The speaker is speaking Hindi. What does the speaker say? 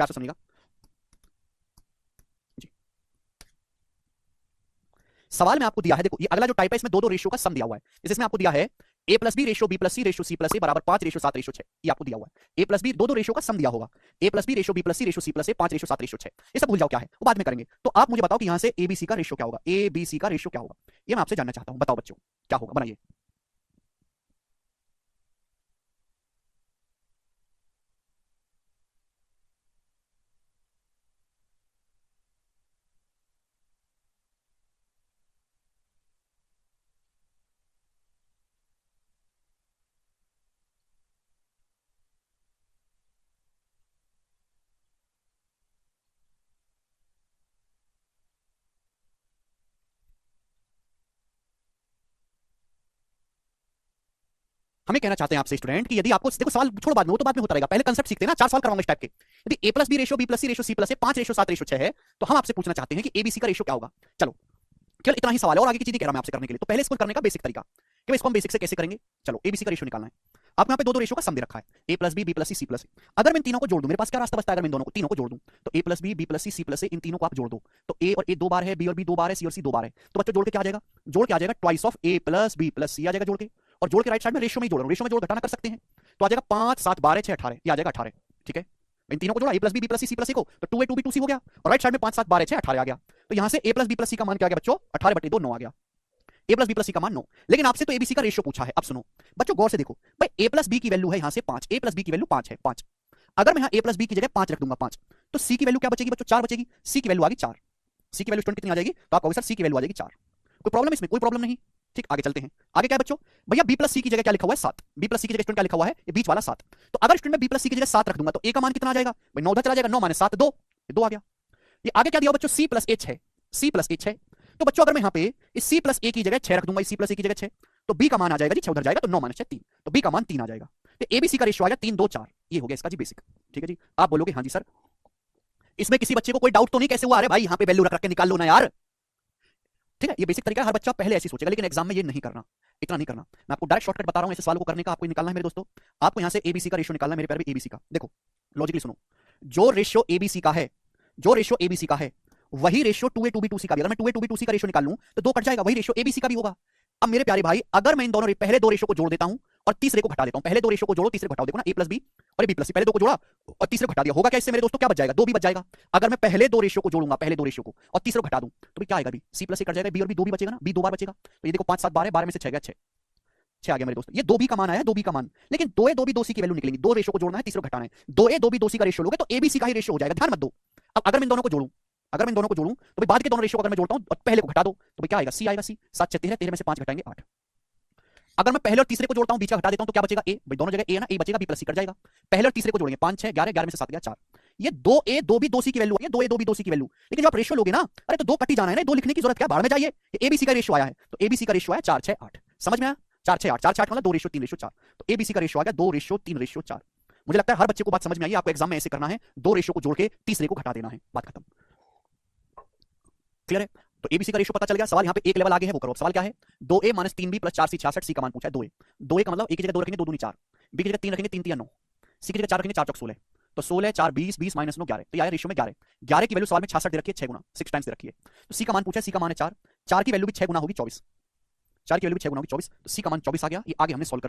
प्यार से सुनिएगा जी। सवाल में आपको दिया है, देखो ये अगला जो टाइप है इसमें दो दो रेशियो का सम दिया हुआ है। जैसे इसमें आपको दिया है a plus b ratio b plus c ratio c plus a बराबर 5 रेशियो 7 रेशियो 6, ये आपको दिया हुआ है। a प्लस बी दो दो रेशियो का सम दिया होगा, a plus b ratio b plus c ratio c plus a 5 ratio 7 ratio 6, ये सब भूल जाओ क्या है, वो बाद में करेंगे। तो आप मुझे बताओ कि यहां से ए बी सी का रेशियो क्या होगा, ए बी सी का रेशियो क्या होगा, ये मैं आपसे जानना चाहता हूं। बताओ बच्चों क्या होगा, बनाइए। हमें कहना चाहते हैं आपसे स्टूडेंट कि यदि आपको, देखो सवाल छोड़ो बाद में, वो तो बाद में होता रहेगा, पहले कंसेप्ट सीखते हैं ना, 4 सवाल कराऊंगा इस टाइप के। यदि a plus b ratio b plus c ratio c plus a 5 ratio 7 ratio 6 है, तो हम आपसे पूछना चाहते हैं कि एबीसी का रेशियो क्या होगा। चलो केवल इतना ही सवाल है और आगे की चीजें कह रहा हूं मैं आपसे करने के लिए। तो पहले इसको करने का बेसिक तरीका कि इसको हम बेसिक से कैसे करेंगे। चलो एबीसी का रेशियो निकालना है। आपको यहाँ पे दो दो रेशियो का सम दे रखा है, ए प्लस बी बी प्लस सी सी प्लस ए। अगर मैं इन तीनों को जोड़ दूं, मेरे पास क्या रास्ता बचता है, अगर मैं इन दोनों को तीनों को जोड़ दूं, तो ए प्लस बी प्लस सी सी प्लस ए, इन तीनों को आप जोड़ दो तो ए और ए 2 बार है, बी और बी 2 बार है, सी और सी 2 बार है। तो बच्चों जोड़ के क्या आ जाएगा, जोड़ के आ जाएगा twice of a plus b plus c आ जाएगा जोड़ के। और जोड़ के राइट साइड में रेशियो में जोड़ रहा हूं, रेशियो में जोड़ घटाना कर सकते हैं, तो आ जाएगा 5 7 12 6 18, ये आ जाएगा 18। ठीक है, इन तीनों को जोड़ा, ए प्लस बी बी प्लस सी सी प्लस ए को, तो 2a 2b 2c हो गया, और राइट साइड में 5 7 12 6 18 आ गया। तो यहां से ए प्लस बी प्लस सी का मान क्या आ गया बच्चों, 18/2 9 आ गया। ए प्लस बी प्लस सी का मान 9। लेकिन आपसे तो एबीसी का रेशियो पूछा है। अब सुनो बच्चों गौर से देखो, भाई ए प्लस बी की वैल्यू है यहां से 5, ए प्लस बी की वैल्यू 5 है 5। अगर मैं यहां ए प्लस बी की जगह 5 रख दूंगा 5, तो सी की वैल्यू क्या बचेगी बच्चों, 4 बचेगी। सी की वैल्यू आ गई 4, सी की वैल्यू स्टूडेंट कितनी आ जाएगी, तो आप कहोगे सर सी की वैल्यू आ जाएगी 4। कोई प्रॉब्लम इसमें, कोई प्रॉब्लम नहीं। ठीक, आगे चलते हैं। आगे क्या है बच्चों, भैया बी प्लस सी की जगह क्या लिखा हुआ है 7, बी प्लस सी की जगह स्टूडेंट क्या लिखा हुआ है, ये बीच वाला 7। तो अगर स्टूडेंट में बी प्लस सी की जगह 7 रख दूंगा तो ए का मान कितना आ जाएगा भाई, 9 उधर चला जाएगा, 9 माने 7 2, 2 आ गया। ये आगे क्या दिया बच्चों, सी प्लस ए 6, सी प्लस ए 6। तो बच्चों अगर मैं यहां पे इस सी प्लस ए की जगह 6 रख दूंगा, इस सी प्लस ए की जगह 6, तो बी का मान आ जाएगा जी 6 उधर जाएगा, तो 9 माइनस 6 3, तो बी का मान 3 आ जाएगा। तो एबीसी का रेशियो आ गया 3 2 4, ये हो गया इसका जी बेसिक। ठीक है जी, आप बोलोगे हाँ जी सर, इसमें किसी बच्चे को कोई डाउट तो नहीं कैसे हुआ, अरे भाई यहां पे वैल्यू रख रख के निकाल लो ना यार। ठीक है, ये बेसिक तरीका है, हर बच्चा पहले ऐसे सोचेगा, लेकिन एग्जाम में ये नहीं करना, इतना नहीं करना। मैं आपको डायरेक्ट शॉर्टकट बता रहा हूं ऐसे सवालों को करने का, आपको निकालना है मेरे दोस्तों। आपको यहां से एबीसी का रेशियो निकालना है मेरे प्यारे एबीसी का। देखो लॉजिकली सुनो, जो रेशियो एबीसी का है, जो रेशियो एबीसी का है, वही रेशियो 2a 2b 2c का भी, अगर मैं 2a 2b 2c का रेशियो निकाल लूं तो 2 कट जाएगा, वही रेशियो एबीसी का भी होगा। अब मेरे प्यारे भाई अगर मैं इन दोनों पहले दो रेशियो को जोड़ देता हूं और तीसरे को घटा देता हूं, पहले दो रेशियो को जोड़ो तीसरे को घटाओ, देखो ना ए प्लस बी और बी प्लस सी, पहले दो को जोड़ा और तीसरे को घटा दिया, होगा क्या इससे मेरे दोस्तों, क्या बच जाएगा, 2 भी बच जाएगा। अगर मैं पहले दो रेशियो को जोड़ूंगा, पहले दो रेशियो को, और तीसरे को घटा दूं, तो क्या आएगा, बी सी प्लस ए कट जाएगा, बी और बी 2 भी बचेगा ना, बी 2 बार बचेगा। तो ये देखो 5 7 12, 12 में से 6 गया, 6 6 आ गया मेरे दोस्तों, ये 2b का मान आया, 2b का मान। लेकिन 2a 2b 2c की वैल्यू निकलेंगी, दो रेशियो को जोड़ना है, तीसरे को घटाना है, 2a 2b 2c का रेशियो लोगे तो एबीसी का ही रेशियो हो जाएगा, ध्यान मत दो। अब अगर मैं इन दोनों को जोड़ूं, अगर मैं इन दोनों को जोड़ूं तो भाई बाद के दोनों रेशियो अगर मैं जोड़ता हूं और पहले को घटा दो तो भाई क्या आएगा, सी आएगा, सी 7 6 13, 13 में से 5 घटाएंगे 8। अगर मैं पहले और तीसरे को जोड़ता हूं, बीच का हटा देता हूं तो क्या बचेगा, ए, भाई दोनों जगह ए है ना, ए बचेगा, बी प्लस सी कट जाएगा। पहले और तीसरे को जोड़ेंगे 5 6 11, 11 में से 7 गया 4। ये 2a 2b 2c की वैल्यू है, 2a 2b 2c की वैल्यू। लेकिन जब आप रेशियो लोगे ना, अरे तो 2 कट ही जाना है ना, 2 लिखने की जरूरत क्या, बाहर में जाइए। ये एबीसी का रेशियो आया है, तो एबीसी का रेशियो आया 4 6 8, समझ में आया, 4 6 8, 4 6 8 मतलब 2 रेशियो 3 रेशियो 4, तो एबीसी का रेशियो आ गया 2 रेशियो 3 रेशियो 4। मुझे लगता है हर बच्चे को बात समझ में आई, आपको एग्जाम में ऐसे करना है, दो रेशियो को जोड़ के तीसरे को घटा देना है, बात खत्म। क्लियर है, तो एबीसी का रेशियो पता चल गया। सवाल यहाँ पे एक लेवल आगे है, वो करो। सवाल क्या है, 2a minus 3b plus 4c 66, सी का मान पूछा है 2a। 2a का मतलब ए की जगह 2 रखेंगे, 2 दूनी 4, बी की जगह 3 रखेंगे, 3 3 9, सी की जगह 4 रखेंगे, 4 चौक 16, तो 16 4 20, 20 माइनस 9 11, तो ये आया रेशियो में 11। 11 की वैल्यू सवाल में 66 दे रखी है, 6 गुना 6 टाइम्स दे रखी है। तो सी का मान पूछा है, सी का मान है 4, 4 की वैल्यू भी 6 गुना होगी 24, 4 की वैल्यू भी 6 गुना होगी 24, तो सी का मान 24 आ गया। ये आगे हमने सॉल्व कर लिया।